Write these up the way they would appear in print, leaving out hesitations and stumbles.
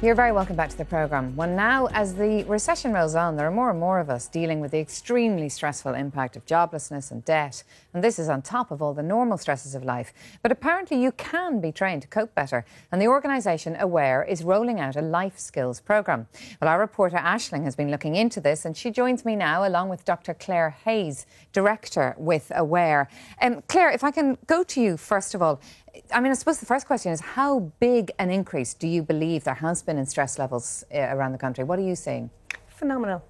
You're very welcome back to the programme. Well, now, as the recession rolls on, there are more and more of us dealing with the extremely stressful impact of joblessness and debt. And this is on top of all the normal stresses of life. But apparently you can be trained to cope better. And the organisation Aware is rolling out a life skills programme. Well, our reporter Aisling has been looking into this, and she joins me now along with Dr. Claire Hayes, Director with Aware. Claire, if I can go to you first of all. I suppose the first question is, how big an increase do you believe there has been in stress levels around the country? What are you seeing? Phenomenal.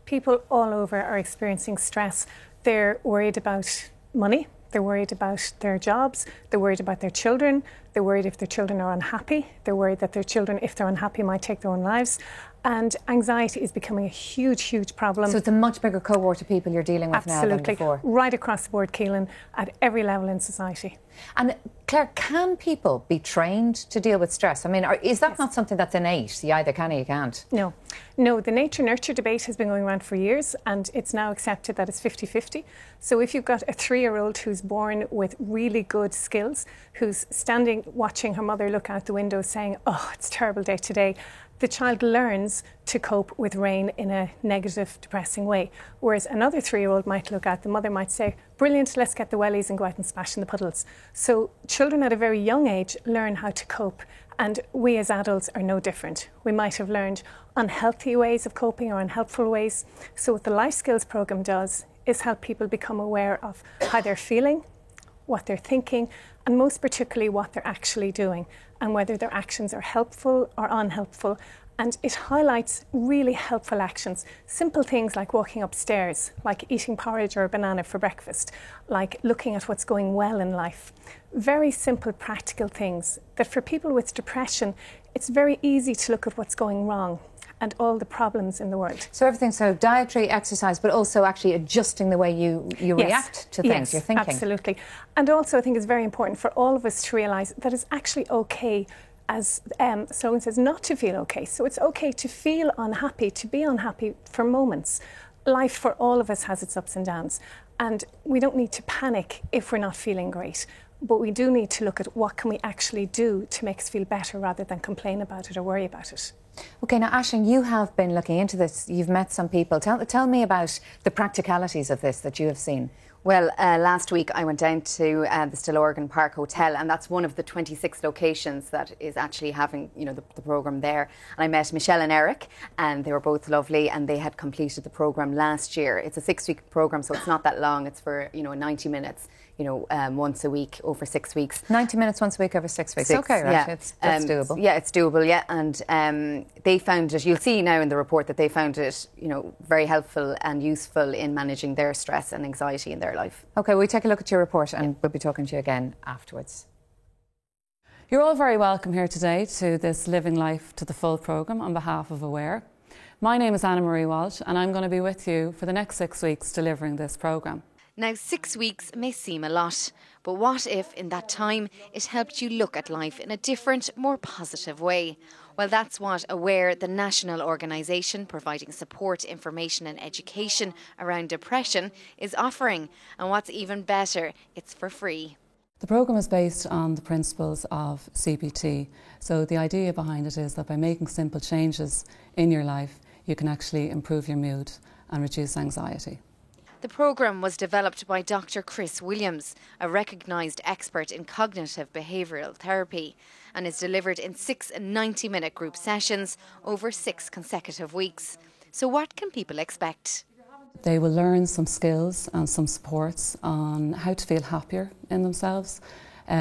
People all over are experiencing stress. They're worried about money. They're worried about their jobs. They're worried about their children. They're worried if their children are unhappy. They're worried that their children, if they're unhappy, might take their own lives. And anxiety is becoming a huge, huge problem. So it's a much bigger cohort of people you're dealing with now than before. Right across the board, Keelin, at every level in society. And Claire, can people be trained to deal with stress? Is that not something that's innate? You either can or you can't. No, the nature-nurture debate has been going around for years, and it's now accepted that it's 50-50. So if you've got a 3-year-old who's born with really good skills, who's standing watching her mother look out the window saying, "Oh, it's a terrible day today," the child learns to cope with rain in a negative, depressing way. Whereas another 3-year-old might look out, the mother might say, "Brilliant, let's get the wellies and go out and splash in the puddles." So children at a very young age learn how to cope, and we as adults are no different. We might have learned unhealthy ways of coping or unhelpful ways. So what the Life Skills programme does is help people become aware of how they're feeling, what they're thinking, and most particularly what they're actually doing, and whether their actions are helpful or unhelpful. And it highlights really helpful actions. Simple things like walking upstairs, like eating porridge or a banana for breakfast, like looking at what's going well in life. Very simple, practical things that for people with depression, it's very easy to look at what's going wrong and all the problems in the world. So everything, so dietary, exercise, but also actually adjusting the way you react to things, you're thinking. Absolutely. And also I think it's very important for all of us to realise that it's actually okay, as slogan says, not to feel okay. So it's okay to feel unhappy, to be unhappy for moments. Life for all of us has its ups and downs, and we don't need to panic if we're not feeling great. But we do need to look at what can we actually do to make us feel better rather than complain about it or worry about it. OK, now Aisling, you have been looking into this. You've met some people. Tell me about the practicalities of this that you have seen. Well, last week I went down to the Stillorgan Park Hotel, and that's one of the 26 locations that is actually having, the programme there. And I met Michelle and Eric, and they were both lovely, and they had completed the programme last year. It's a 6-week programme, so it's not that long. It's for, 90 minutes, once a week over 6 weeks. 90 minutes once a week over 6 weeks. OK, right. Yeah. That's doable. Yeah, it's doable, yeah. And they found it, you'll see now in the report that they found it, very helpful and useful in managing their stress and anxiety in their life. OK, we'll take a look at your report and we'll be talking to you again afterwards. You're all very welcome here today to this Living Life to the Full programme on behalf of Aware. My name is Anna Marie Walsh, and I'm going to be with you for the next 6 weeks delivering this programme. Now, 6 weeks may seem a lot, but what if in that time it helped you look at life in a different, more positive way? Well, that's what Aware, the national organisation providing support, information and education around depression, is offering. And what's even better, it's for free. The programme is based on the principles of CBT. So the idea behind it is that by making simple changes in your life, you can actually improve your mood and reduce anxiety. The programme was developed by Dr. Chris Williams, a recognised expert in cognitive behavioural therapy, and is delivered in 6 90-minute group sessions over 6 consecutive weeks. So what can people expect? They will learn some skills and some supports on how to feel happier in themselves,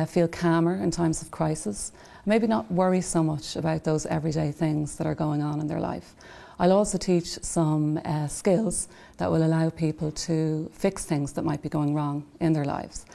feel calmer in times of crisis, maybe not worry so much about those everyday things that are going on in their life. I'll also teach some skills that will allow people to fix things that might be going wrong in their lives.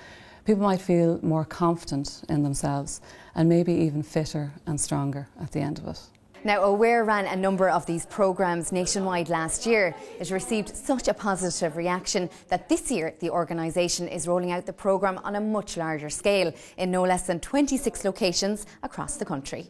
People might feel more confident in themselves and maybe even fitter and stronger at the end of it. Now, Aware ran a number of these programmes nationwide last year. It received such a positive reaction that this year the organisation is rolling out the programme on a much larger scale in no less than 26 locations across the country.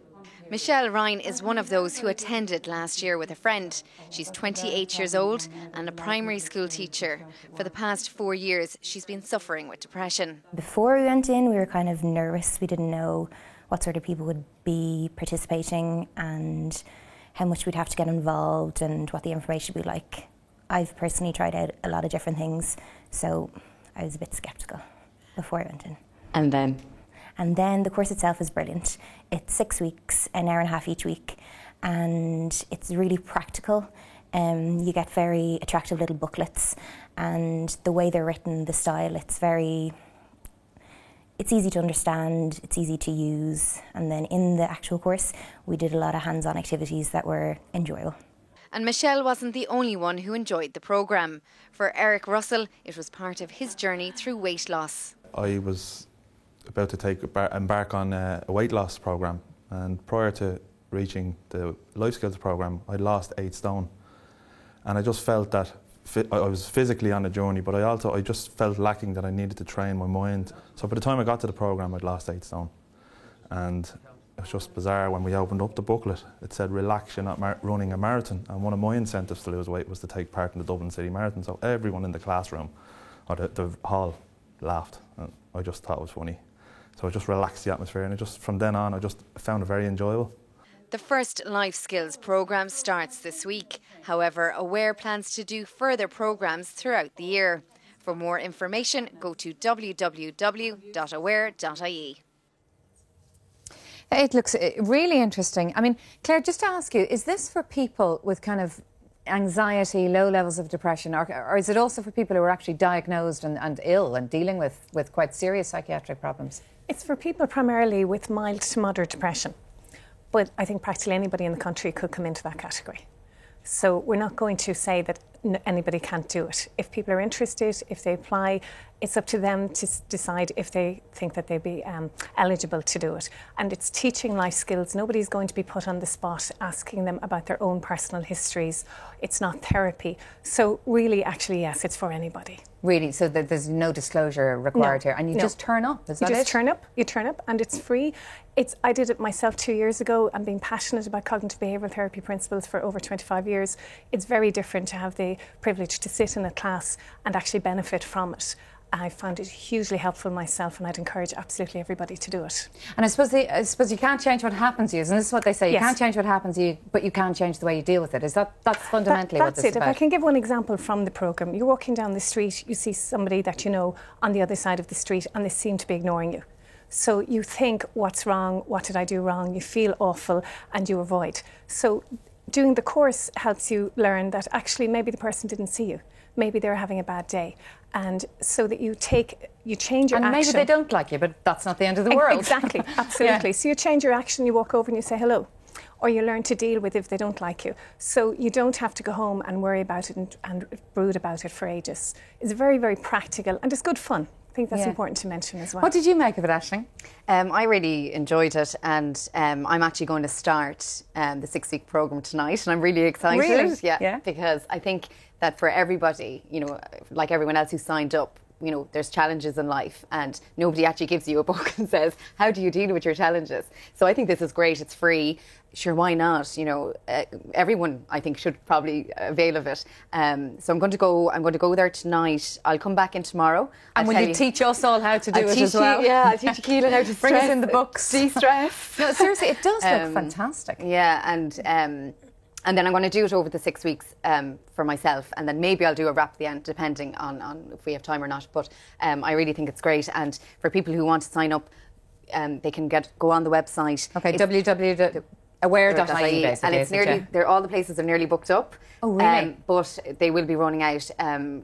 Michelle Ryan is one of those who attended last year with a friend. She's 28 years old and a primary school teacher. For the past 4 years, she's been suffering with depression. Before we went in, we were kind of nervous. We didn't know what sort of people would be participating and how much we'd have to get involved and what the information would be like. I've personally tried out a lot of different things, so I was a bit sceptical before I went in. And then? And then the course itself is brilliant. It's 6 weeks, an hour and a half each week, and it's really practical. You get very attractive little booklets, and the way they're written, the style, it's easy to understand, it's easy to use. And then in the actual course, we did a lot of hands-on activities that were enjoyable. And Michelle wasn't the only one who enjoyed the programme. For Eric Russell, it was part of his journey through weight loss. I was about to embark on a weight loss programme, and prior to reaching the life skills programme, I lost 8 stone. And I just felt that I was physically on a journey, but I just felt lacking, that I needed to train my mind. So by the time I got to the programme, I'd lost 8 stone. And it was just bizarre when we opened up the booklet. It said, relax, you're not running a marathon. And one of my incentives to lose weight was to take part in the Dublin City Marathon. So everyone in the classroom, or the hall, laughed. And I just thought it was funny. So I just relaxed the atmosphere, and from then on, I just found it very enjoyable. The first Life Skills programme starts this week. However, Aware plans to do further programmes throughout the year. For more information, go to www.aware.ie. It looks really interesting. I mean, Claire, just to ask you, is this for people with kind of anxiety, low levels of depression, or is it also for people who are actually diagnosed and ill and dealing with quite serious psychiatric problems? It's for people primarily with mild to moderate depression. But I think practically anybody in the country could come into that category. So we're not going to say that anybody can't do it. If people are interested, if they apply, it's up to them to decide if they think that they'd be eligible to do it. And it's teaching life skills. Nobody's going to be put on the spot asking them about their own personal histories. It's not therapy. So really, actually, yes, it's for anybody. Really? So there's no disclosure required here? And you just turn up, is that it? You just turn up, and it's free. I did it myself 2 years ago, and being passionate about cognitive behavioural therapy principles for over 25 years, it's very different to have the privilege to sit in a class and actually benefit from it. I found it hugely helpful myself, and I'd encourage absolutely everybody to do it. And I suppose you can't change what happens to you, and this is what they say, you can't change what happens to you, but you can change the way you deal with it. That's fundamentally what this is about? If I can give one example from the programme. You're walking down the street, you see somebody that you know on the other side of the street, and they seem to be ignoring you. So you think, what's wrong? What did I do wrong? You feel awful, and you avoid. So doing the course helps you learn that actually maybe the person didn't see you. Maybe they're having a bad day. And so that you change your action. And maybe they don't like you, but that's not the end of the world. Exactly, absolutely. So you change your action, you walk over and you say hello. Or you learn to deal with if they don't like you. So you don't have to go home and worry about it and brood about it for ages. It's very, very practical, and it's good fun. I think that's important to mention as well. What did you make of it, Aisling? I really enjoyed it, and I'm actually going to start the 6-week programme tonight, and I'm really excited. Really? Yeah, because I think that for everybody, like everyone else who signed up, there's challenges in life, and nobody actually gives you a book and says, how do you deal with your challenges? So I think this is great. It's free. Sure, why not? Everyone, I think, should probably avail of it. So I'm going to go there tonight. I'll come back in tomorrow. And will you teach us all how to do it as well? I'll teach you, Keelin, how to bring us in the books. De-stress. No, seriously, it does look fantastic. Yeah, and then I'm going to do it over the 6 weeks for myself, and then maybe I'll do a wrap at the end, depending on if we have time or not. But I really think it's great, and for people who want to sign up, they can go on the website. Okay, www.aware.ie, basically. And it's all the places are nearly booked up. Oh, really? But they will be running out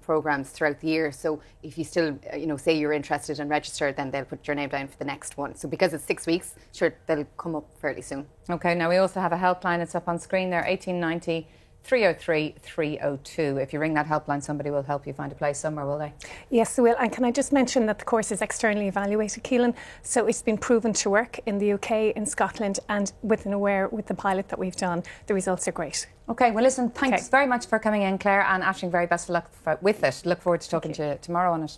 programmes throughout the year. So if you still, say you're interested and register, then they'll put your name down for the next one. So because it's 6 weeks, sure, they'll come up fairly soon. Okay, now we also have a helpline. It's up on screen there, 1890 303 302. If you ring that helpline, somebody will help you find a place somewhere, will they? Yes, they will. And can I just mention that the course is externally evaluated, Keelin? So it's been proven to work in the UK, in Scotland, and with the pilot that we've done. The results are great. Okay, well listen, thanks very much for coming in, Claire, and Aisling, very best of luck with it. Look forward to talking to you tomorrow on it.